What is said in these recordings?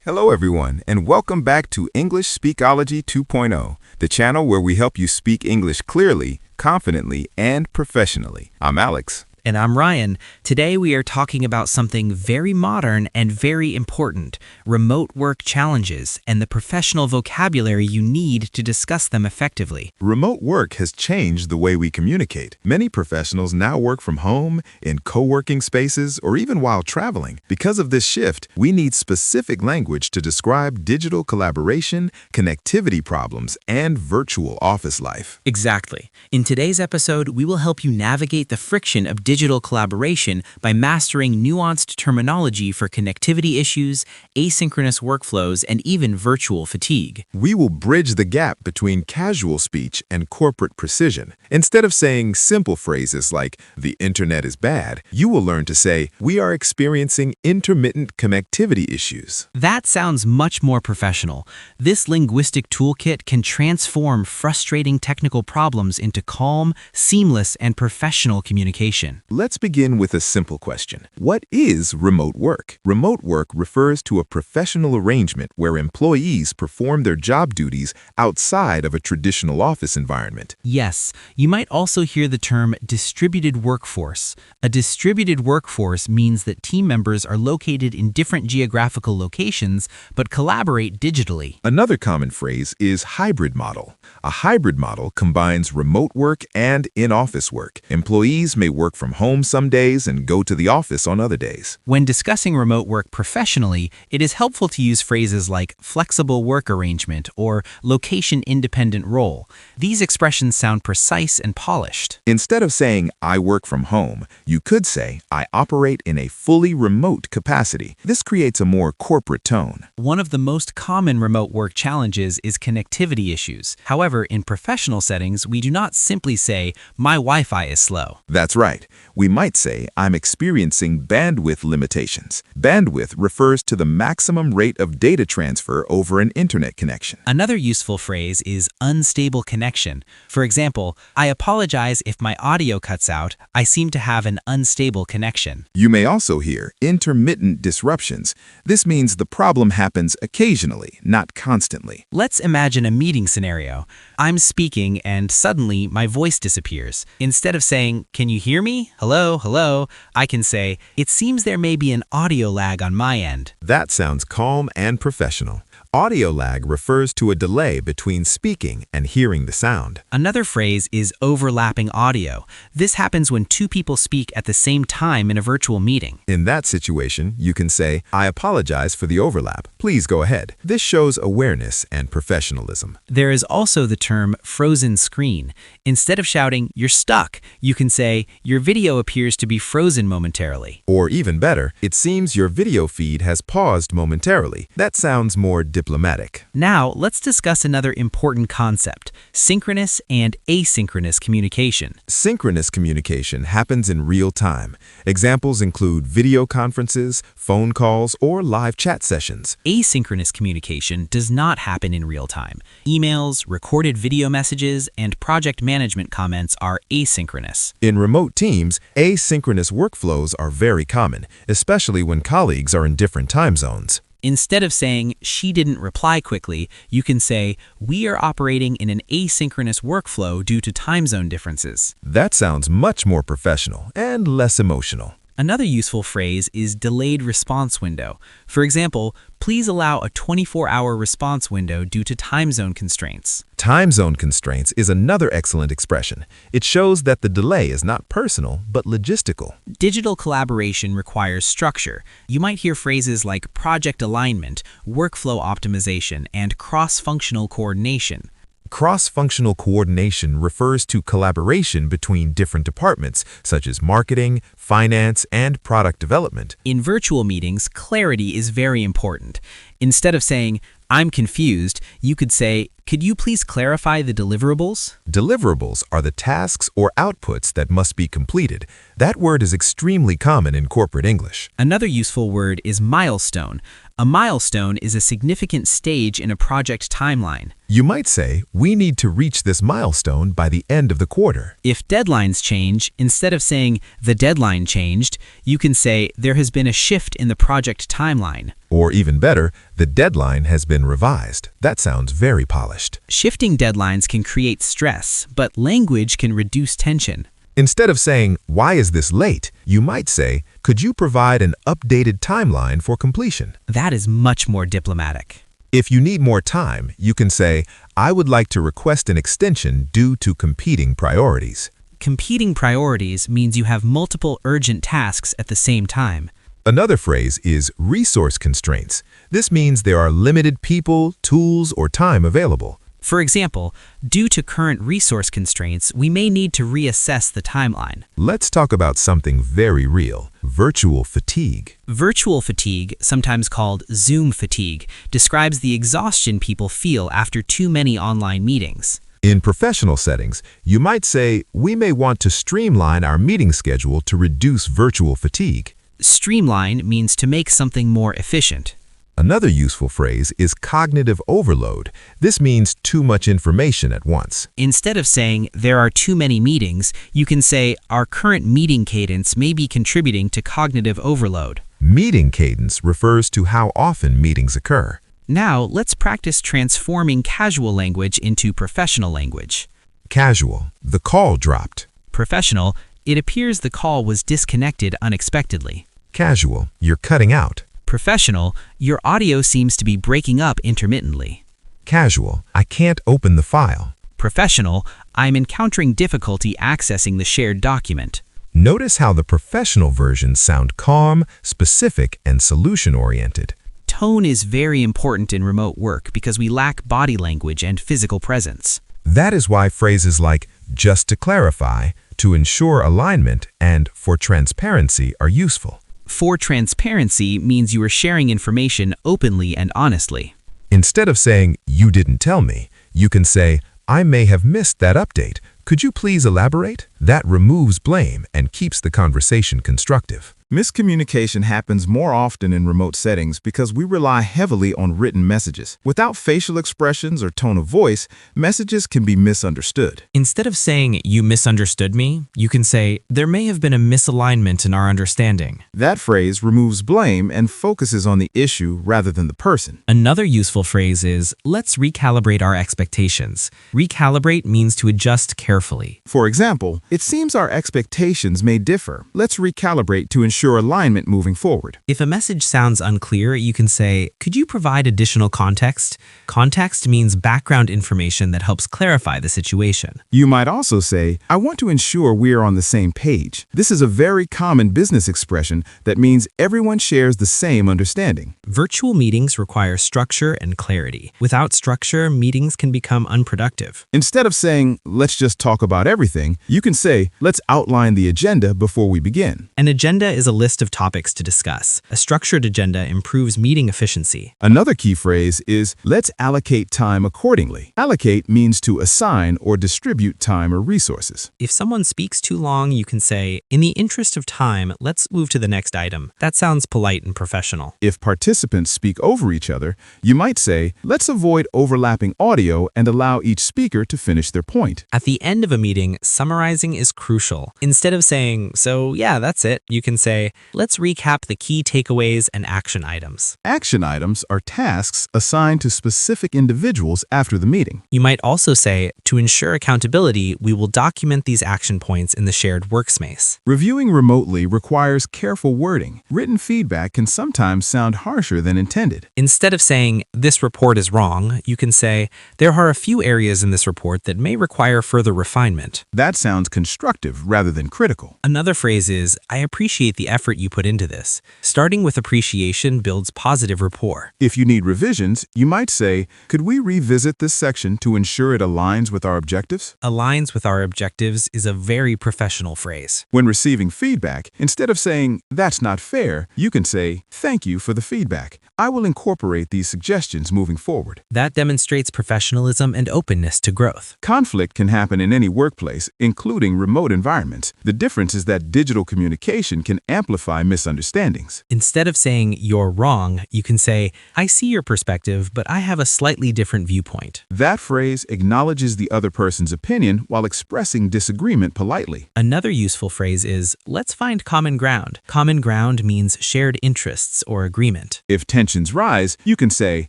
Hello, everyone, and welcome back to English Speakology 2.0, the channel where we help you speak English clearly, confidently, and professionally. I'm Alex. And I'm Ryan. Today we are talking about something very modern and very important, remote work challenges and the professional vocabulary you need to discuss them effectively. Remote work has changed the way we communicate. Many professionals now work from home, in co-working spaces, or even while traveling. Because of this shift, we need specific language to describe digital collaboration, connectivity problems, and virtual office life. Exactly. In today's episode, we will help you navigate the friction of digital collaboration by mastering nuanced terminology for connectivity issues, asynchronous workflows, and even virtual fatigue. We will bridge the gap between casual speech and corporate precision. Instead of saying simple phrases like, "the internet is bad," you will learn to say, "we are experiencing intermittent connectivity issues." That sounds much more professional. This linguistic toolkit can transform frustrating technical problems into calm, seamless, and professional communication. Let's begin with a simple question. What is remote work? Remote work refers to a professional arrangement where employees perform their job duties outside of a traditional office environment. Yes, you might also hear the term distributed workforce. A distributed workforce means that team members are located in different geographical locations but collaborate digitally. Another common phrase is hybrid model. A hybrid model combines remote work and in-office work. Employees may work from home some days and go to the office on other days. When discussing remote work professionally, it is helpful to use phrases like flexible work arrangement or location-independent role. These expressions sound precise and polished. Instead of saying, "I work from home," you could say, "I operate in a fully remote capacity." This creates a more corporate tone. One of the most common remote work challenges is connectivity issues. However, in professional settings, we do not simply say, "My Wi-Fi is slow." That's right. We might say, "I'm experiencing bandwidth limitations." Bandwidth refers to the maximum rate of data transfer over an internet connection. Another useful phrase is unstable connection. For example, "I apologize if my audio cuts out. I seem to have an unstable connection." You may also hear intermittent disruptions. This means the problem happens occasionally, not constantly. Let's imagine a meeting scenario. I'm speaking and suddenly my voice disappears. Instead of saying, "Can you hear me? Hello, hello," I can say, "It seems there may be an audio lag on my end." That sounds calm and professional. Audio lag refers to a delay between speaking and hearing the sound. Another phrase is overlapping audio. This happens when two people speak at the same time in a virtual meeting. In that situation, you can say, "I apologize for the overlap. Please go ahead." This shows awareness and professionalism. There is also the term frozen screen. Instead of shouting, "You're stuck," you can say, "Your video appears to be frozen momentarily." Or even better, "It seems your video feed has paused momentarily." That sounds more diplomatic. Now, let's discuss another important concept, synchronous and asynchronous communication. Synchronous communication happens in real time. Examples include video conferences, phone calls, or live chat sessions. Asynchronous communication does not happen in real time. Emails, recorded video messages, and project management comments are asynchronous. In remote teams, asynchronous workflows are very common, especially when colleagues are in different time zones. Instead of saying, "She didn't reply quickly," you can say, "We are operating in an asynchronous workflow due to time zone differences." That sounds much more professional and less emotional. Another useful phrase is delayed response window. For example, "Please allow a 24-hour response window due to time zone constraints." Time zone constraints is another excellent expression. It shows that the delay is not personal, but logistical. Digital collaboration requires structure. You might hear phrases like project alignment, workflow optimization, and cross-functional coordination. Cross-functional coordination refers to collaboration between different departments, such as marketing, finance, and product development. In virtual meetings, clarity is very important. Instead of saying, "I'm confused," you could say, Could you please clarify the deliverables? Deliverables are the tasks or outputs that must be completed. That word is extremely common in corporate English. Another useful word is milestone. A milestone is a significant stage in a project timeline. You might say, we need to reach this milestone by the end of the quarter. If deadlines change, instead of saying the deadline changed, you can say there has been a shift in the project timeline. Or even better, the deadline has been revised. That sounds very polished. Shifting deadlines can create stress, but language can reduce tension. Instead of saying, why is this late? You might say, could you provide an updated timeline for completion? That is much more diplomatic. If you need more time, you can say, I would like to request an extension due to competing priorities. Competing priorities means you have multiple urgent tasks at the same time. Another phrase is resource constraints. This means there are limited people, tools, or time available. For example, due to current resource constraints, we may need to reassess the timeline. Let's talk about something very real, virtual fatigue. Virtual fatigue, sometimes called Zoom fatigue, describes the exhaustion people feel after too many online meetings. In professional settings, you might say, we may want to streamline our meeting schedule to reduce virtual fatigue. Streamline means to make something more efficient. Another useful phrase is cognitive overload. This means too much information at once. Instead of saying there are too many meetings, you can say our current meeting cadence may be contributing to cognitive overload. Meeting cadence refers to how often meetings occur. Now, let's practice transforming casual language into professional language. Casual, the call dropped. Professional, it appears the call was disconnected unexpectedly. Casual, you're cutting out. Professional, your audio seems to be breaking up intermittently. Casual, I can't open the file. Professional, I'm encountering difficulty accessing the shared document. Notice how the professional versions sound calm, specific, and solution-oriented. Tone is very important in remote work because we lack body language and physical presence. That is why phrases like, just to clarify, to ensure alignment, and for transparency are useful. For transparency means you are sharing information openly and honestly. Instead of saying, you didn't tell me, you can say, I may have missed that update. Could you please elaborate? That removes blame and keeps the conversation constructive. Miscommunication happens more often in remote settings because we rely heavily on written messages. Without facial expressions or tone of voice, messages can be misunderstood. Instead of saying, you misunderstood me, you can say, there may have been a misalignment in our understanding. That phrase removes blame and focuses on the issue rather than the person. Another useful phrase is, let's recalibrate our expectations. Recalibrate means to adjust carefully. For example, it seems our expectations may differ. Let's recalibrate to ensure alignment moving forward. If a message sounds unclear, you can say, could you provide additional context? Context means background information that helps clarify the situation. You might also say, I want to ensure we are on the same page. This is a very common business expression that means everyone shares the same understanding. Virtual meetings require structure and clarity. Without structure, meetings can become unproductive. Instead of saying, let's just talk about everything, you can say, let's outline the agenda before we begin. An agenda is a list of topics to discuss. A structured agenda improves meeting efficiency. Another key phrase is, let's allocate time accordingly. Allocate means to assign or distribute time or resources. If someone speaks too long, you can say, in the interest of time, let's move to the next item. That sounds polite and professional. If participants speak over each other, you might say, let's avoid overlapping audio and allow each speaker to finish their point. At the end of a meeting, summarizing is crucial. Instead of saying, so yeah, that's it, you can say, let's recap the key takeaways and action items. Action items are tasks assigned to specific individuals after the meeting. You might also say, to ensure accountability, we will document these action points in the shared workspace. Reviewing remotely requires careful wording. Written feedback can sometimes sound harsher than intended. Instead of saying, this report is wrong, you can say, there are a few areas in this report that may require further refinement. That sounds constructive rather than critical. Another phrase is, I appreciate the effort you put into this. Starting with appreciation builds positive rapport. If you need revisions, you might say, could we revisit this section to ensure it aligns with our objectives? Aligns with our objectives is a very professional phrase. When receiving feedback, instead of saying, that's not fair, you can say, thank you for the feedback. I will incorporate these suggestions moving forward. That demonstrates professionalism and openness to growth. Conflict can happen in any workplace, including remote environments. The difference is that digital communication can amplify misunderstandings. Instead of saying, you're wrong, you can say, I see your perspective, but I have a slightly different viewpoint. That phrase acknowledges the other person's opinion while expressing disagreement politely. Another useful phrase is, let's find common ground. Common ground means shared interests or agreement. If tensions rise, you can say,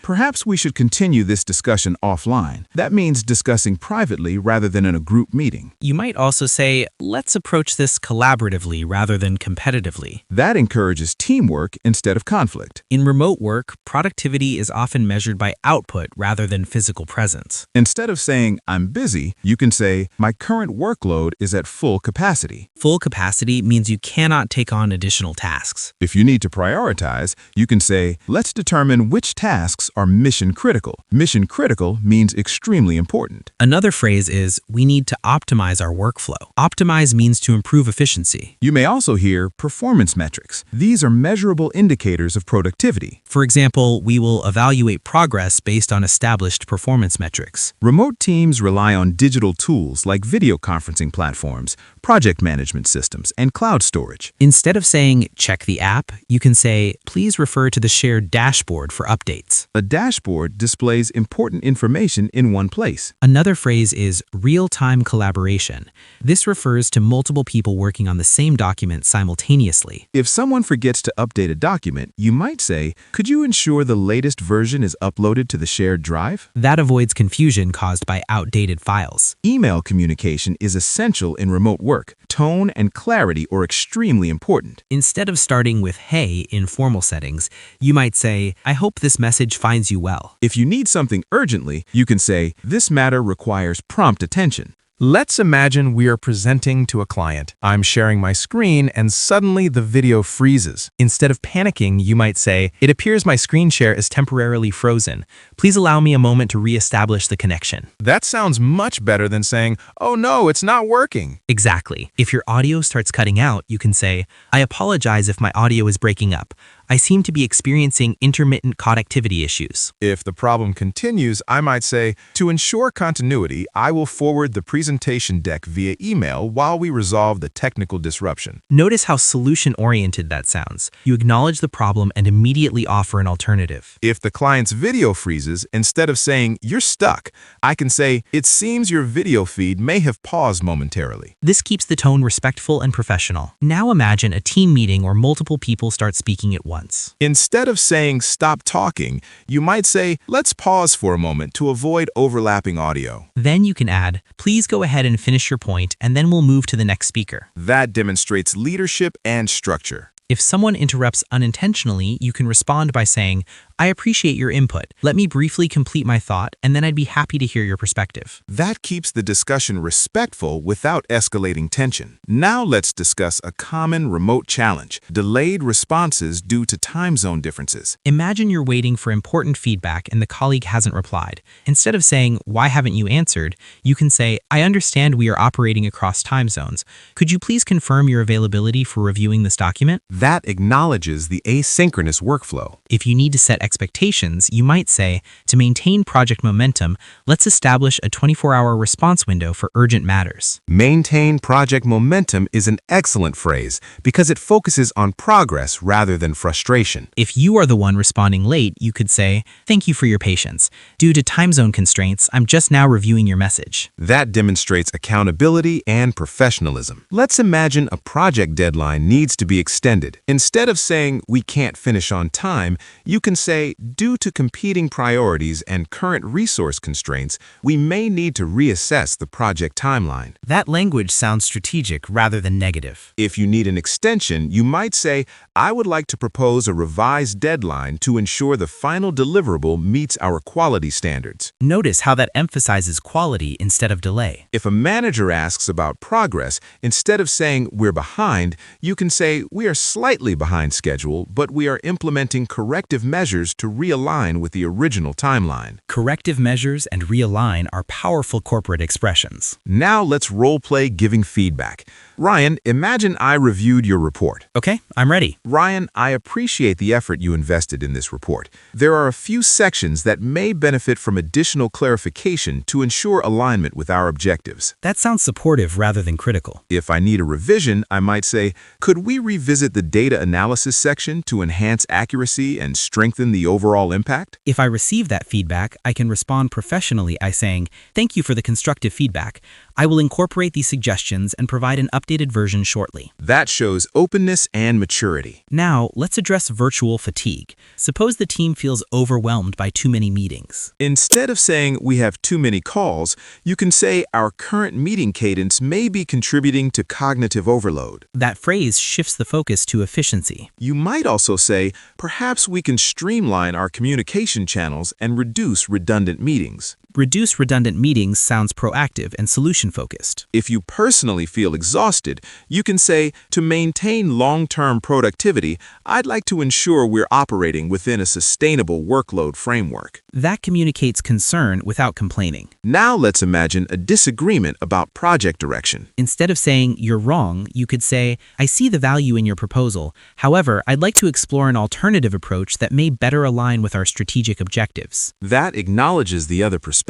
perhaps we should continue this discussion offline. That means discussing privately rather than in a group meeting. You might also say, let's approach this collaboratively rather than competitively. That encourages teamwork instead of conflict. In remote work, productivity is often measured by output rather than physical presence. Instead of saying, I'm busy, you can say, my current workload is at full capacity. Full capacity means you cannot take on additional tasks. If you need to prioritize, you can say, let's determine which tasks are mission critical. Mission critical means extremely important. Another phrase is, we need to optimize our workflow. Optimize means to improve efficiency. You may also hear performance metrics. These are measurable indicators of productivity. For example, we will evaluate progress based on established performance metrics. Remote teams rely on digital tools like video conferencing platforms, project management systems, and cloud storage. Instead of saying, check the app, you can say, please refer to the shared dashboard for updates. A dashboard displays important information in one place. Another phrase is real-time collaboration. This refers to multiple people working on the same document simultaneously. If someone forgets to update a document, you might say, could you ensure the latest version is uploaded to the shared drive? That avoids confusion caused by outdated files. Email communication is essential in remote work. Tone and clarity are extremely important. Instead of starting with hey in formal settings, you might say, I hope this message finds you well. If you need something urgently, you can say, this matter requires prompt attention. Let's imagine we are presenting to a client. I'm sharing my screen and suddenly the video freezes. Instead of panicking, you might say, it appears my screen share is temporarily frozen. Please allow me a moment to reestablish the connection. That sounds much better than saying, oh no, it's not working. Exactly. If your audio starts cutting out, you can say, I apologize if my audio is breaking up. I seem to be experiencing intermittent connectivity issues. If the problem continues, I might say, to ensure continuity, I will forward the presentation deck via email while we resolve the technical disruption. Notice how solution-oriented that sounds. You acknowledge the problem and immediately offer an alternative. If the client's video freezes, instead of saying, you're stuck, I can say, it seems your video feed may have paused momentarily. This keeps the tone respectful and professional. Now imagine a team meeting where multiple people start speaking at once. Instead of saying stop talking, you might say let's pause for a moment to avoid overlapping audio. Then you can add, please go ahead and finish your point and then we'll move to the next speaker. That demonstrates leadership and structure. If someone interrupts unintentionally, you can respond by saying, I appreciate your input. Let me briefly complete my thought, and then I'd be happy to hear your perspective. That keeps the discussion respectful without escalating tension. Now let's discuss a common remote challenge, delayed responses due to time zone differences. Imagine you're waiting for important feedback and the colleague hasn't replied. Instead of saying, why haven't you answered, you can say, I understand we are operating across time zones. Could you please confirm your availability for reviewing this document? That acknowledges the asynchronous workflow. If you need to set expectations, you might say, to maintain project momentum, let's establish a 24-hour response window for urgent matters. Maintain project momentum is an excellent phrase because it focuses on progress rather than frustration. If you are the one responding late, you could say, thank you for your patience. Due to time zone constraints, I'm just now reviewing your message. That demonstrates accountability and professionalism. Let's imagine a project deadline needs to be extended. Instead of saying we can't finish on time, you can say say, due to competing priorities and current resource constraints, we may need to reassess the project timeline. That language sounds strategic rather than negative. If you need an extension, you might say, I would like to propose a revised deadline to ensure the final deliverable meets our quality standards. Notice how that emphasizes quality instead of delay. If a manager asks about progress, instead of saying we're behind, you can say we are slightly behind schedule, but we are implementing corrective measures to realign with the original timeline. Corrective measures and realign are powerful corporate expressions. Now let's role-play giving feedback. Ryan, imagine I reviewed your report. Okay, I'm ready. Ryan, I appreciate the effort you invested in this report. There are a few sections that may benefit from additional clarification to ensure alignment with our objectives. That sounds supportive rather than critical. If I need a revision, I might say, could we revisit the data analysis section to enhance accuracy and strengthen the overall impact? If I receive that feedback, I can respond professionally by saying, thank you for the constructive feedback. I will incorporate these suggestions and provide an updated version shortly. That shows openness and maturity. Now, let's address virtual fatigue. Suppose the team feels overwhelmed by too many meetings. Instead of saying we have too many calls, you can say our current meeting cadence may be contributing to cognitive overload. That phrase shifts the focus to efficiency. You might also say, perhaps we can streamline our communication channels and reduce redundant meetings. Reduce redundant meetings sounds proactive and solution-focused. If you personally feel exhausted, you can say, to maintain long-term productivity, I'd like to ensure we're operating within a sustainable workload framework. That communicates concern without complaining. Now let's imagine a disagreement about project direction. Instead of saying, you're wrong, you could say, I see the value in your proposal. However, I'd like to explore an alternative approach that may better align with our strategic objectives. That acknowledges the other perspective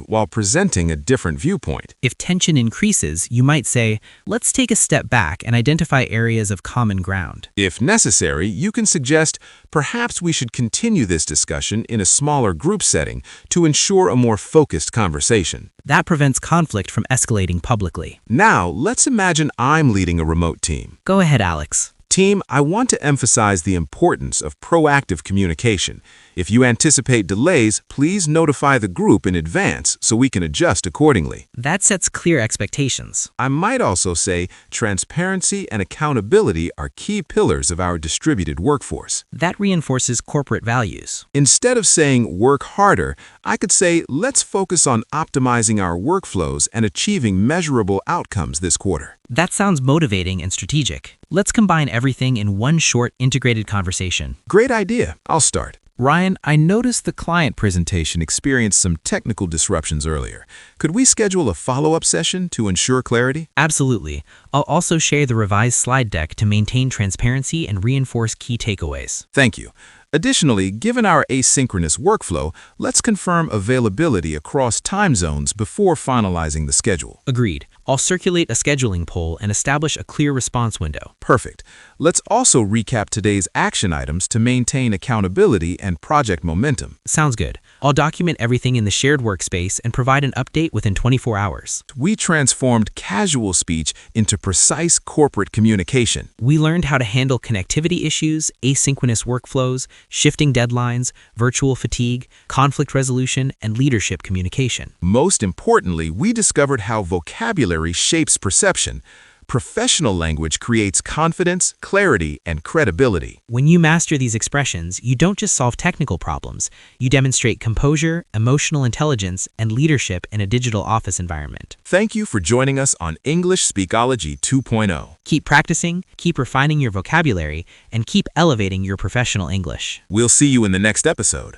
while presenting a different viewpoint. If tension increases, you might say, let's take a step back and identify areas of common ground. If necessary, you can suggest, perhaps we should continue this discussion in a smaller group setting to ensure a more focused conversation. That prevents conflict from escalating publicly. Now, let's imagine I'm leading a remote team. Go ahead, Alex. Team, I want to emphasize the importance of proactive communication. If you anticipate delays, please notify the group in advance so we can adjust accordingly. That sets clear expectations. I might also say transparency and accountability are key pillars of our distributed workforce. That reinforces corporate values. Instead of saying work harder, I could say let's focus on optimizing our workflows and achieving measurable outcomes this quarter. That sounds motivating and strategic. Let's combine everything in one short, integrated conversation. Great idea. I'll start. Ryan, I noticed the client presentation experienced some technical disruptions earlier. Could we schedule a follow-up session to ensure clarity? Absolutely. I'll also share the revised slide deck to maintain transparency and reinforce key takeaways. Thank you. Additionally, given our asynchronous workflow, let's confirm availability across time zones before finalizing the schedule. Agreed. I'll circulate a scheduling poll and establish a clear response window. Perfect. Let's also recap today's action items to maintain accountability and project momentum. Sounds good. I'll document everything in the shared workspace and provide an update within 24 hours. We transformed casual speech into precise corporate communication. We learned how to handle connectivity issues, asynchronous workflows, shifting deadlines, virtual fatigue, conflict resolution, and leadership communication. Most importantly, we discovered how vocabulary shapes perception. Professional language creates confidence, clarity, and credibility. When you master these expressions, you don't just solve technical problems. You demonstrate composure, emotional intelligence, and leadership in a digital office environment. Thank you for joining us on English Speakology 2.0. Keep practicing, keep refining your vocabulary, and keep elevating your professional English. We'll see you in the next episode.